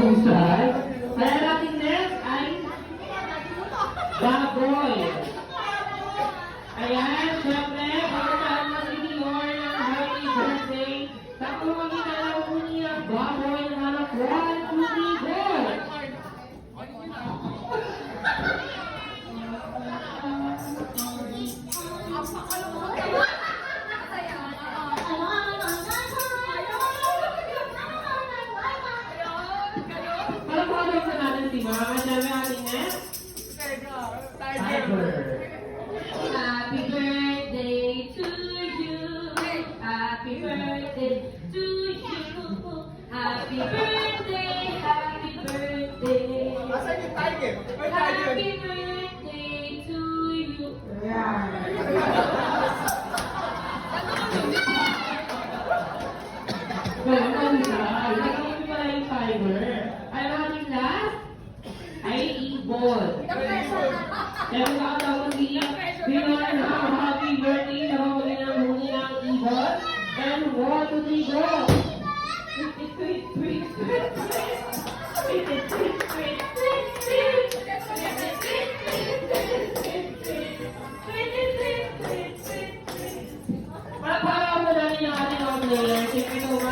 mahusay. Kaya natin next ay baboy. Ayan, syempre, pagkataan mo si Dior ng happy birthday. Tapos magkikalaw po niya ang baboy ng anak 1, 2, 3, go! Happy birthday to you. Happy birthday to you. Happy birthday, happy birthday. Asan yung tiger? May tiger. Happy birthday to you. Nagawin pala yung timer. Ano natin last? Ay, ibon. Kaya makakatawag din, bilang na happy birthday na mamuli ng muli ng ibon. And 1, 2, 3, go! Para mo na rin yung ating mga players. Siyempre naman.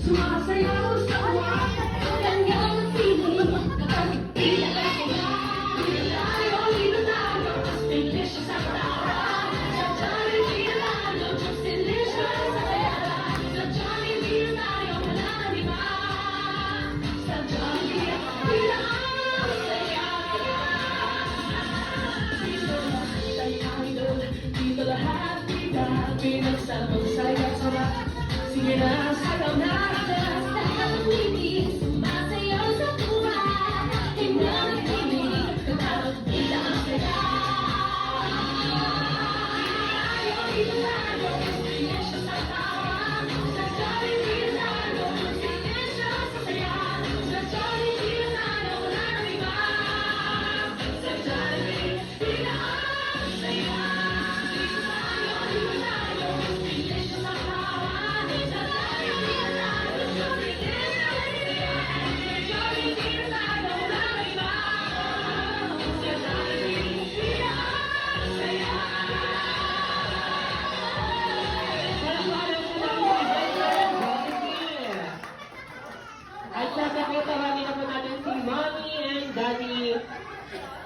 Sumasayaw sa uwan, kanyang feeling, sige na, sayaw na. Lahat ng ibig, sumasayaw sa tuwa. Tingnan ang ibig, katawag nila ang saya. Ayaw ilalo, sige siya sa tawa. Sa Johnny Milano, sige siya sa saya. Sa Johnny Milano, wala nang iba. Sa Johnny Milano, saya. Ayaw ilalo, sige siya sa tawa. At sasakotahan na po natin si Mommy and Daddy.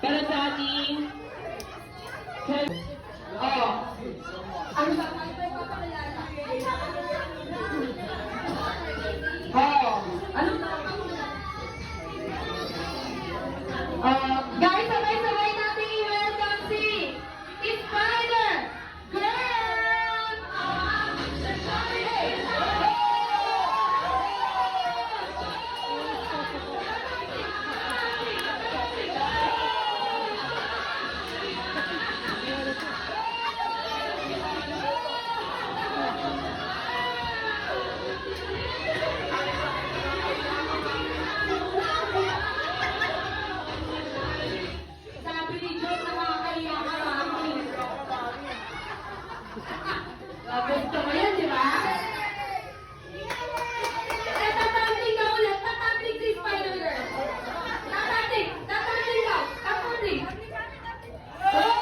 Pero sa ating... Oh! Ano ba? Oh! Ano ba? Guys, sabay-sabay natin i-welcome si Spider Girl! Sabi ni Diyos, nakakaiya ka mami. Gusto mo yan, di ba? Tatabling ka ulit. Tatabling si Spider Girl. Tatabling. Tatabling ka. Tatabling. Hello.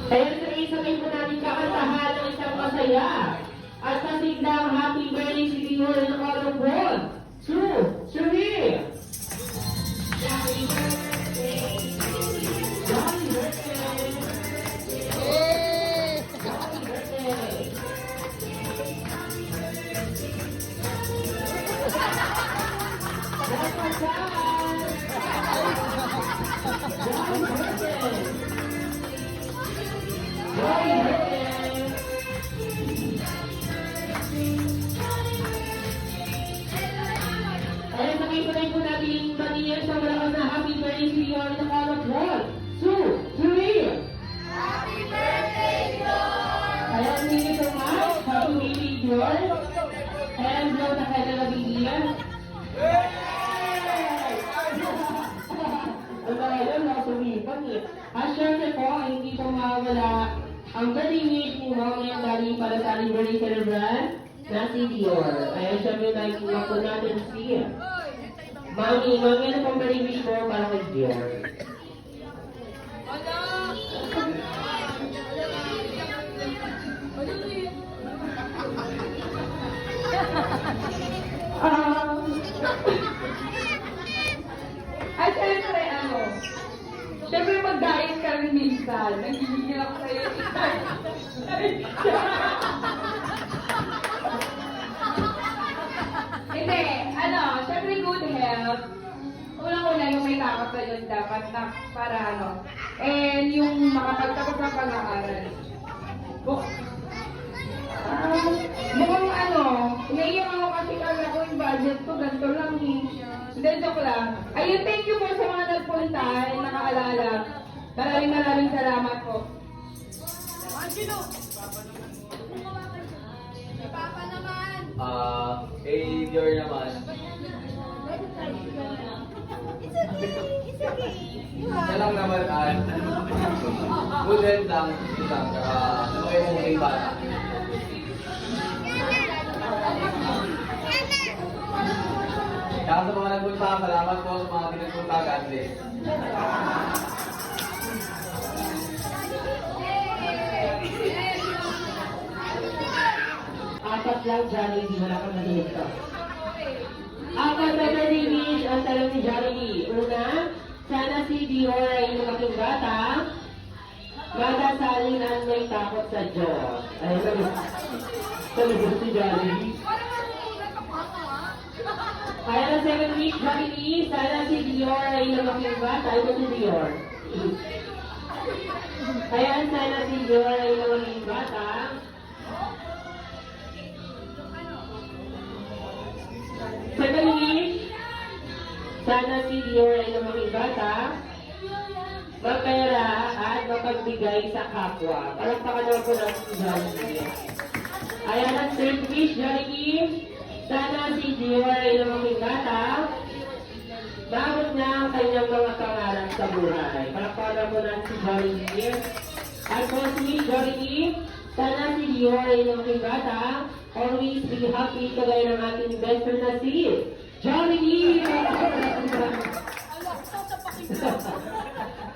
Kaya sabay-sabay po natin kakantahan ng isang masaya at kasindang happy birthday si Dior ng Auto Ball. True, Suri! Happy birthday! Happy birthday! Happy birthday! That's my time! Dior. Hands low na kay Nabigyan. Ang talagang nakasulipan eh. At syempre po, hindi po mawala ang birthday ni Mommy and Daddy para sa anniversary celebrant na si Dior. Kaya syempre nakikita po natin si Mami, ano pong birthday wish mo para kay Dior? At syempre, syempre mag-diet ka rin minsan. Nagigigil ako sa'yo. Hindi, syempre good health. Unang-una yung may takot na yun dapat na para and yung makapagtapos ng pag-aaral. Mukhang naiyak ako kasi kala ko yung budget ko, ganito lang eh. Hindi, joke lang. Ayun, thank you po sa mga nagpunta, nakaalala. Maraming salamat po. Papa naman! Kay Dior naman. It's okay. Siya lang naman, good health lang, yun lang, saka lumaki mo kay bata. Saka sa mga nagpunta, salamat po sa mga pinagpunta, God bless. Apat lang, Johnny, di wala kang nadinig ka. Apat na birthday wish ang talong ni Johnny. Una, sana si Dior ay lumaking bata, magasalin ang may takot sa Diyos. Ay, talaga si Johnny. Kaya na second wish, Johnny, sana si Dior ay lumaking bata. Ito si Dior. Kaya sana si Dior ay lumaking bata. Second wish, sana si Dior ay lumaking bata, magpera at mapagbigay sa kapwa. Palakpakan naman po natin si Johnny. Ayan ang third wish, Johnny. Sana si Dior ay lumaking bata, maabot na ang kanyang mga pangarap sa buhay. Palakpakan naman po natin si Johnny. At fourth wish, Johnny. Sana si Dior ay lumaking bata, always be happy kagaya ng ating best friend na si Johnny!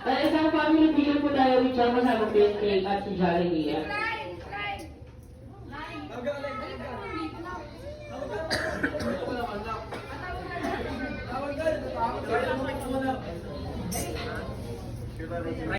At isang family video po tayo with Chama sa birthday at si Johnny. Tawag ka,